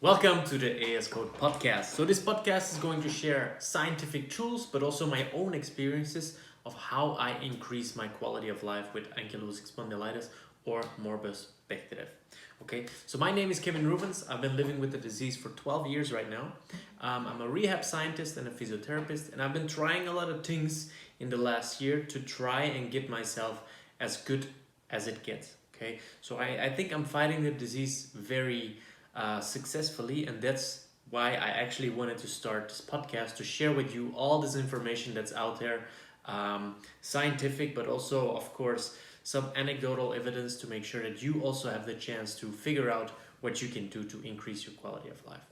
Welcome to the AS Code podcast. So this podcast is going to share scientific tools, but also my own experiences of how I increase my quality of life with ankylosing spondylitis or morbus Bechterew. Okay, so my name is Kevin Rubens. I've been living with the disease for 12 years right now. I'm a rehab scientist and a physiotherapist, and I've been trying a lot of things in the last year to try and get myself as good as it gets. Okay, so I think I'm fighting the disease very successfully, and that's why I actually wanted to start this podcast to share with you all this information that's out there, scientific, but also, of course, some anecdotal evidence to make sure that you also have the chance to figure out what you can do to increase your quality of life.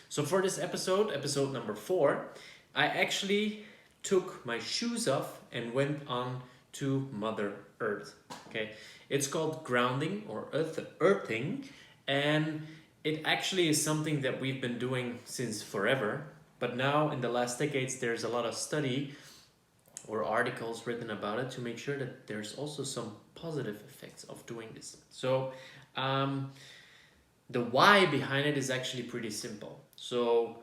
So, for this episode number 4, I actually took my shoes off and went on to Mother Earth. Okay, it's called grounding or earthing, and it actually is something that we've been doing since forever. But now, in the last decades, there's a lot of study or articles written about it to make sure that there's also some positive effects of doing this. So, the why behind it is actually pretty simple. So,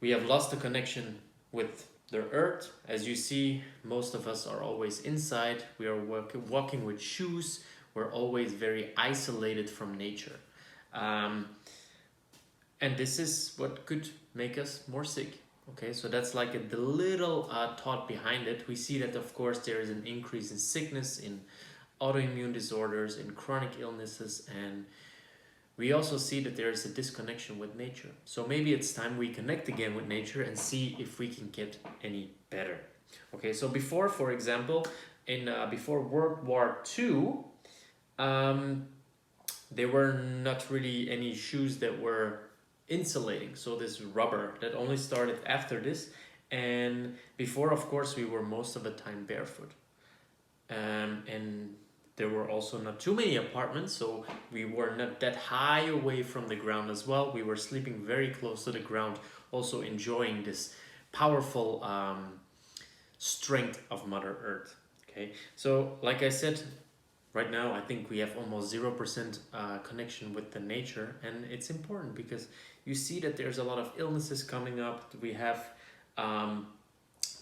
we have lost the connection with the earth. As you see, most of us are always inside. We are walking with shoes. We're always very isolated from nature. And this is what could make us more sick. Okay, so that's like the little thought behind it. We see that, of course, there is an increase in sickness, in autoimmune disorders, in chronic illnesses, and we also see that there is a disconnection with nature. So maybe it's time we connect again with nature and see if we can get any better. Okay, so before, for example, before World War II, there were not really any shoes that were insulating. So this rubber that only started after this, and before, of course, we were most of the time barefoot. And there were also not too many apartments, so we were not that high away from the ground as well. We were sleeping very close to the ground, also enjoying this powerful strength of Mother Earth. Okay, so like I said, right now I think we have almost 0% connection with the nature, and it's important because you see that there's a lot of illnesses coming up. We have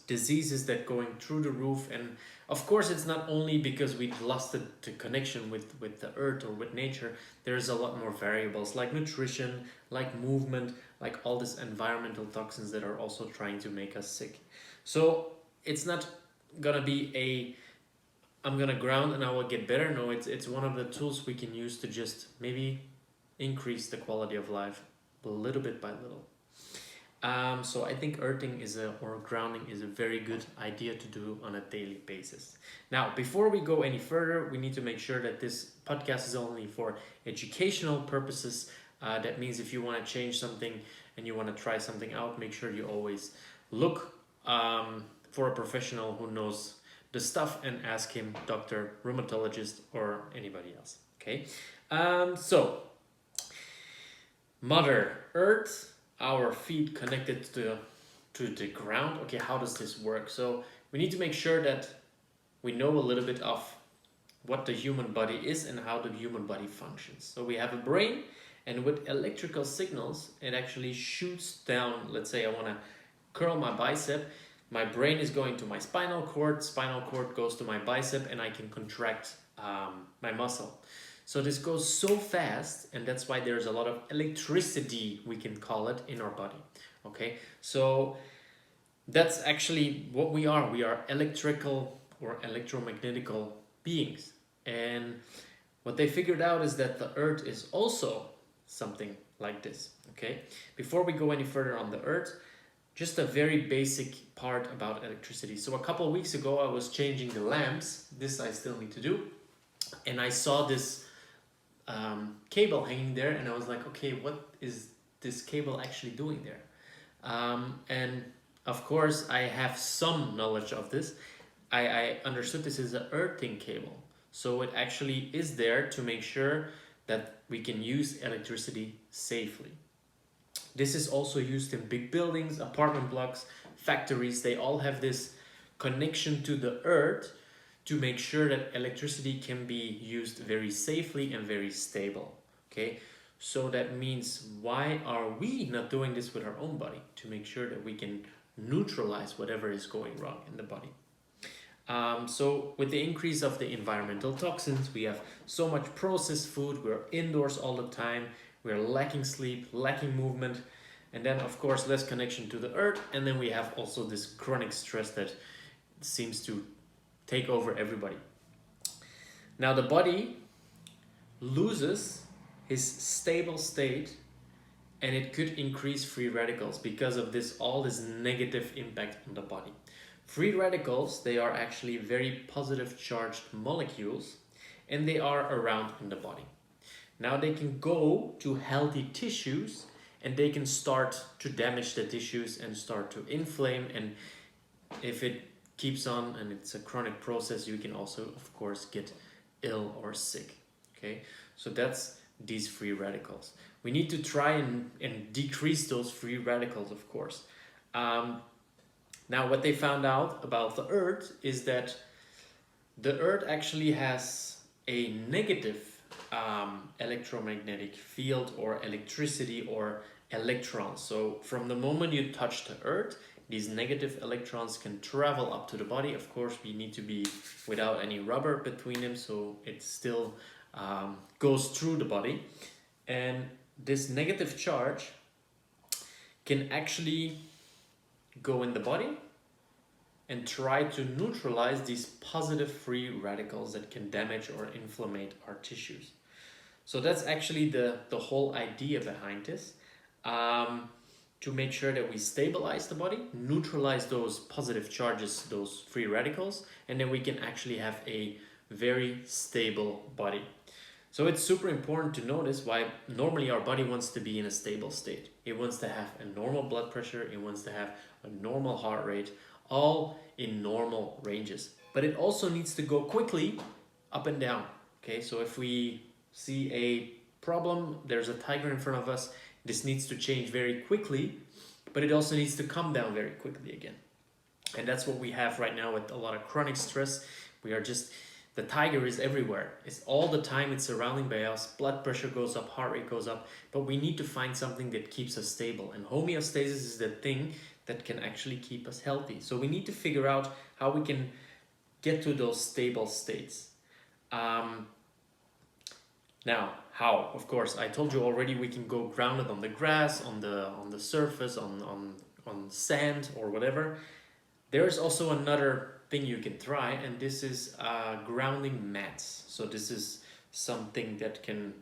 diseases that going through the roof, and of course it's not only because we've lost the connection with the earth or with nature. There's a lot more variables like nutrition, like movement, like all these environmental toxins that are also trying to make us sick. So it's not gonna be I'm gonna ground and I will get better. No, it's one of the tools we can use to just maybe increase the quality of life a little bit by little. So I think earthing or grounding is a very good idea to do on a daily basis. Now, before we go any further, we need to make sure that this podcast is only for educational purposes. That means if you want to change something and you want to try something out, make sure you always look for a professional who knows the stuff and ask him, doctor, rheumatologist, or anybody else. Okay, so Mother Earth, our feet connected to the ground. Okay, how does this work? So we need to make sure that we know a little bit of what the human body is and how the human body functions. So we have a brain, and with electrical signals, it actually shoots down. Let's say I want to curl my bicep. My brain is going to my spinal cord goes to my bicep, and I can contract my muscle. So this goes so fast, and that's why there's a lot of electricity, we can call it, in our body. Okay, so that's actually what we are. We are electrical or electromagnetical beings. And what they figured out is that the earth is also something like this. Okay, before we go any further on the earth, just a very basic part about electricity. So a couple of weeks ago, I was changing the lamps. This I still need to do. And I saw this cable hanging there, and I was like, okay, what is this cable actually doing there? And of course, I have some knowledge of this. I understood this is an earthing cable. So it actually is there to make sure that we can use electricity safely. This is also used in big buildings, apartment blocks, factories. They all have this connection to the earth to make sure that electricity can be used very safely and very stable. Okay, So that means, why are we not doing this with our own body to make sure that we can neutralize whatever is going wrong in the body? So with the increase of the environmental toxins, we have so much processed food, we're indoors all the time, we're lacking sleep, lacking movement, and then of course less connection to the earth, and then we have also this chronic stress that seems to take over everybody. Now the body loses his stable state, and it could increase free radicals because of all this negative impact on the body. Free radicals, they are actually very positive charged molecules, and they are around in the body. Now they can go to healthy tissues, and they can start to damage the tissues and start to inflame, and if it keeps on and it's a chronic process, you can also of course get ill or sick. Okay, so that's these free radicals. We need to try and decrease those free radicals, of course. Now what they found out about the earth is that the earth actually has a negative electromagnetic field or electricity or electrons. So from the moment you touch the earth, these negative electrons can travel up to the body. Of course, we need to be without any rubber between them, so it still goes through the body. And this negative charge can actually go in the body and try to neutralize these positive free radicals that can damage or inflammate our tissues. So that's actually the whole idea behind this, to make sure that we stabilize the body, neutralize those positive charges, those free radicals, and then we can actually have a very stable body. So it's super important to notice why normally our body wants to be in a stable state. It wants to have a normal blood pressure, it wants to have a normal heart rate, all in normal ranges. But it also needs to go quickly up and down. Okay, so if we see a problem, there's a tiger in front of us, this needs to change very quickly, but it also needs to come down very quickly again. And that's what we have right now with a lot of chronic stress. The tiger is everywhere. It's all the time, it's surrounding by us. Blood pressure goes up, heart rate goes up, but we need to find something that keeps us stable. And homeostasis is the thing that can actually keep us healthy. So we need to figure out how we can get to those stable states. Now, how? Of course, I told you already, we can go grounded on the grass, on the surface, on sand or whatever. There is also another thing you can try, and this is grounding mats. So this is something that can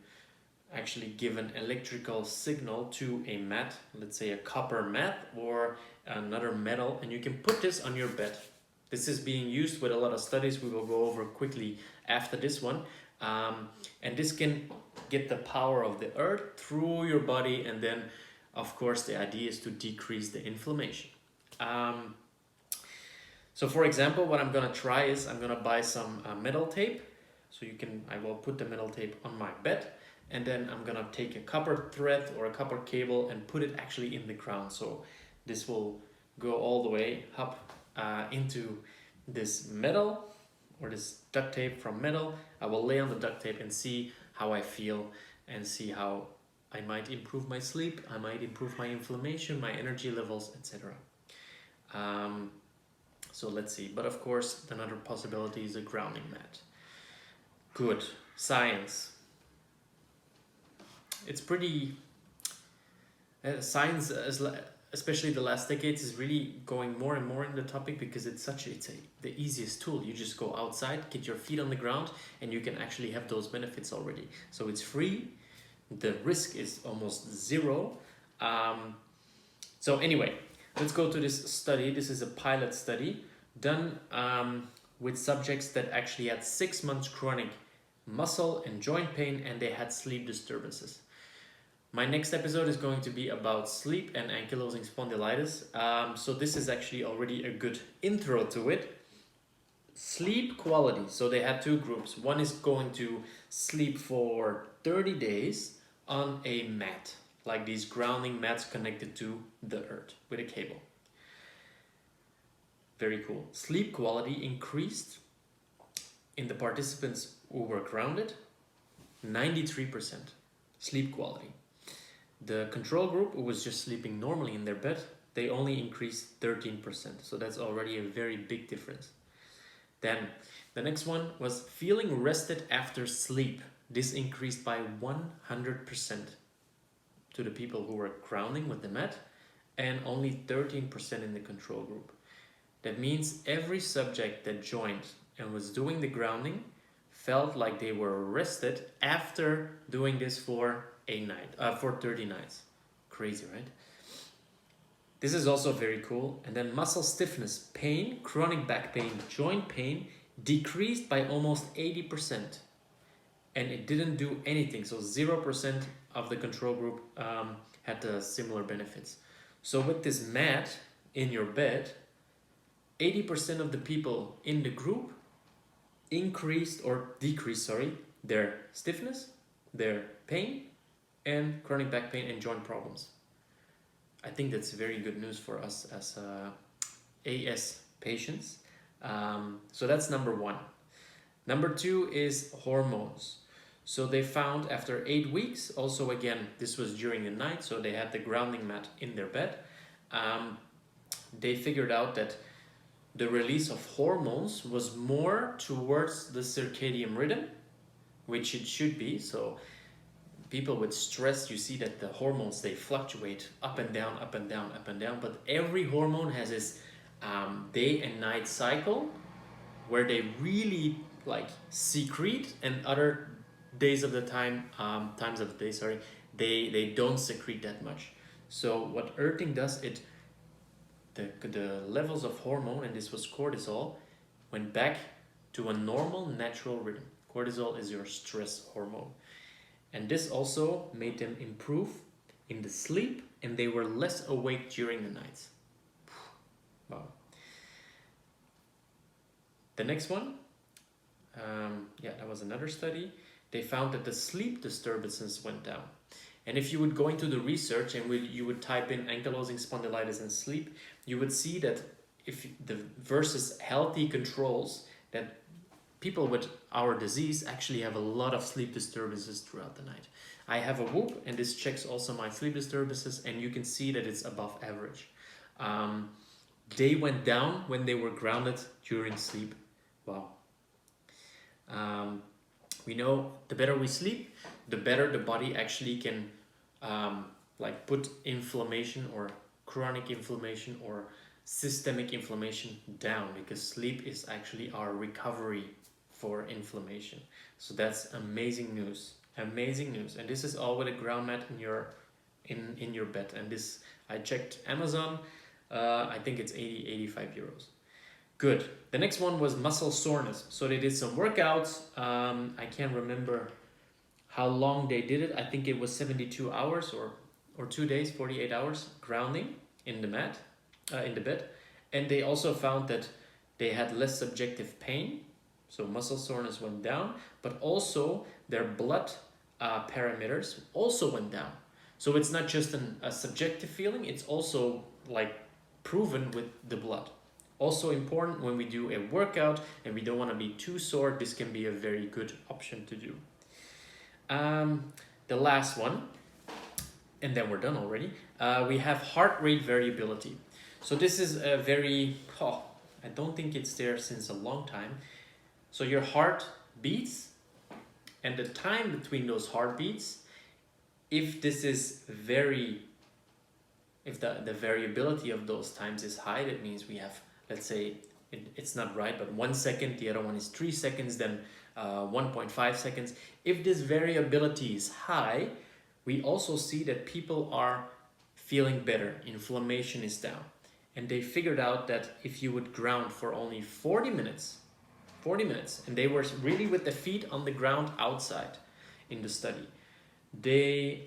actually give an electrical signal to a mat, let's say a copper mat or another metal, and you can put this on your bed. This is being used with a lot of studies we will go over quickly after this one. And this can get the power of the earth through your body, and then of course the idea is to decrease the inflammation. So for example, what I'm gonna try is I'm gonna buy some metal tape. So I will put the metal tape on my bed, and then I'm gonna take a copper thread or a copper cable and put it actually in the ground. So this will go all the way up into this metal or this duct tape from metal. I will lay on the duct tape and see how I feel and see how I might improve my sleep, I might improve my inflammation, my energy levels, etc. So let's see. But of course, another possibility is a grounding mat. Good. Science. It's pretty... science, especially the last decades, is really going more and more in the topic because it's the easiest tool. You just go outside, get your feet on the ground, and you can actually have those benefits already. So it's free. The risk is almost zero. So anyway, let's go to this study. This is a pilot study done with subjects that actually had 6 months chronic muscle and joint pain, and they had sleep disturbances. My next episode is going to be about sleep and ankylosing spondylitis. So this is actually already a good intro to it. Sleep quality. So they had two groups. One is going to sleep for 30 days on a mat, like these grounding mats connected to the earth with a cable. Very cool. Sleep quality increased in the participants who were grounded 93%. sleep quality. The control group, who was just sleeping normally in their bed, they only increased 13%. So that's already a very big difference. Then the next one was feeling rested after sleep. This increased by 100% to the people who were grounding with the mat and only 13% in the control group. That means every subject that joined and was doing the grounding felt like they were rested after doing this for for 30 nights. Crazy, right? This is also very cool. And then muscle stiffness, pain, chronic back pain, joint pain decreased by almost 80%. And it didn't do anything. So 0% of the control group had similar benefits. So with this mat in your bed, 80% of the people in the group increased or decreased, their stiffness, their pain, and chronic back pain and joint problems. I think that's very good news for us as AS patients. So that's number one. Number two is hormones. So they found after 8 weeks, also again, this was during the night, so they had the grounding mat in their bed. They figured out that the release of hormones was more towards the circadian rhythm, which it should be. So people with stress, you see that the hormones, they fluctuate up and down, up and down, up and down. But every hormone has this day and night cycle where they really like secrete, and other days of the times of the day, they don't secrete that much. So what earthing does, the levels of hormone, and this was cortisol, went back to a normal natural rhythm. Cortisol is your stress hormone. And this also made them improve in the sleep, and they were less awake during the nights. Wow. The next one, that was another study. They found that the sleep disturbances went down. And if you would go into the research and you would type in ankylosing spondylitis and sleep, you would see that if the versus healthy controls, that people with our disease actually have a lot of sleep disturbances throughout the night. I have a Whoop, and this checks also my sleep disturbances, and you can see that it's above average. They went down when they were grounded during sleep. Wow. We know the better we sleep, the better the body actually can put inflammation or chronic inflammation or systemic inflammation down, because sleep is actually our recovery for inflammation. So that's amazing news. Amazing news. And this is all with a ground mat in your bed. And this, I checked Amazon, I think it's 85 euros. Good. The next one was muscle soreness. So they did some workouts. I can't remember how long they did it. I think it was 72 hours or 2 days, 48 hours grounding in the mat, in the bed. And they also found that they had less subjective pain. So muscle soreness went down, but also their blood parameters also went down. So it's not just a subjective feeling, it's also like proven with the blood. Also important when we do a workout and we don't want to be too sore, this can be a very good option to do. The last one, and then we're done already, we have heart rate variability. So this is a I don't think it's there since a long time. So your heart beats, and the time between those heartbeats, if this is if the variability of those times is high, that means we have, let's say, it's not right, but 1 second, the other one is 3 seconds, then 1.5 seconds. If this variability is high, we also see that people are feeling better, inflammation is down. And they figured out that if you would ground for only 40 minutes, and they were really with the feet on the ground outside in the study, they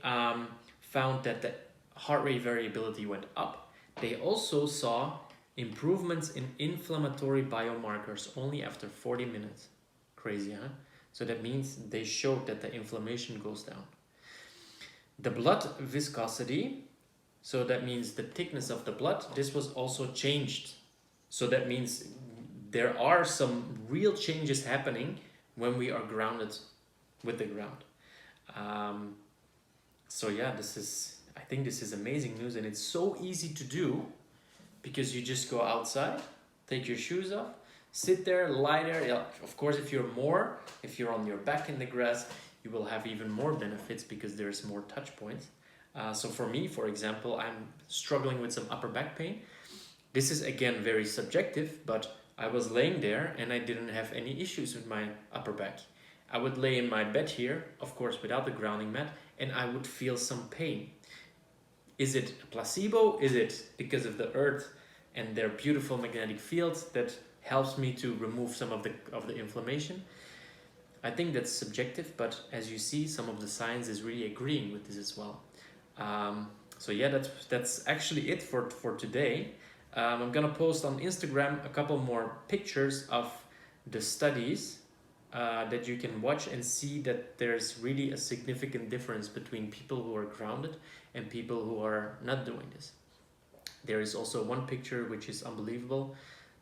found that the heart rate variability went up. They also saw improvements in inflammatory biomarkers only after 40 minutes. Crazy, huh? So that means they showed that the inflammation goes down. The blood viscosity, so that means the thickness of the blood, this was also changed. So that means there are some real changes happening when we are grounded with the ground. So yeah, I think this is amazing news, and it's so easy to do because you just go outside, take your shoes off, sit there, lie there. Yeah, of course, if you're on your back in the grass, you will have even more benefits because there's more touch points. So for me, for example, I'm struggling with some upper back pain. This is again very subjective, but I was laying there and I didn't have any issues with my upper back. I would lay in my bed here, of course, without the grounding mat, and I would feel some pain. Is it a placebo? Is it because of the earth and their beautiful magnetic fields that helps me to remove some of the inflammation? I think that's subjective, but as you see, some of the science is really agreeing with this as well. So yeah, that's actually it for today. I'm gonna post on Instagram a couple more pictures of the studies that you can watch and see that there's really a significant difference between people who are grounded and people who are not doing this. There is also one picture which is unbelievable.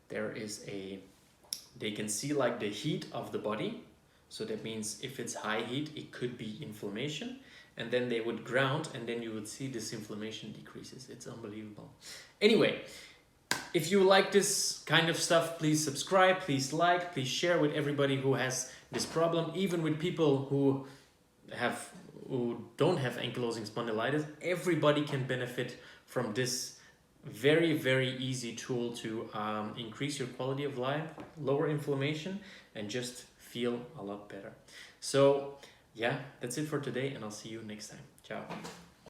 They can see like the heat of the body. So that means if it's high heat, it could be inflammation. And then they would ground and then you would see this inflammation decreases. It's unbelievable. Anyway, if you like this kind of stuff, please subscribe, please like, please share with everybody who has this problem, even with people who don't have ankylosing spondylitis. Everybody can benefit from this very, very easy tool to increase your quality of life, lower inflammation, and just feel a lot better. So yeah, that's it for today, and I'll see you next time. Ciao.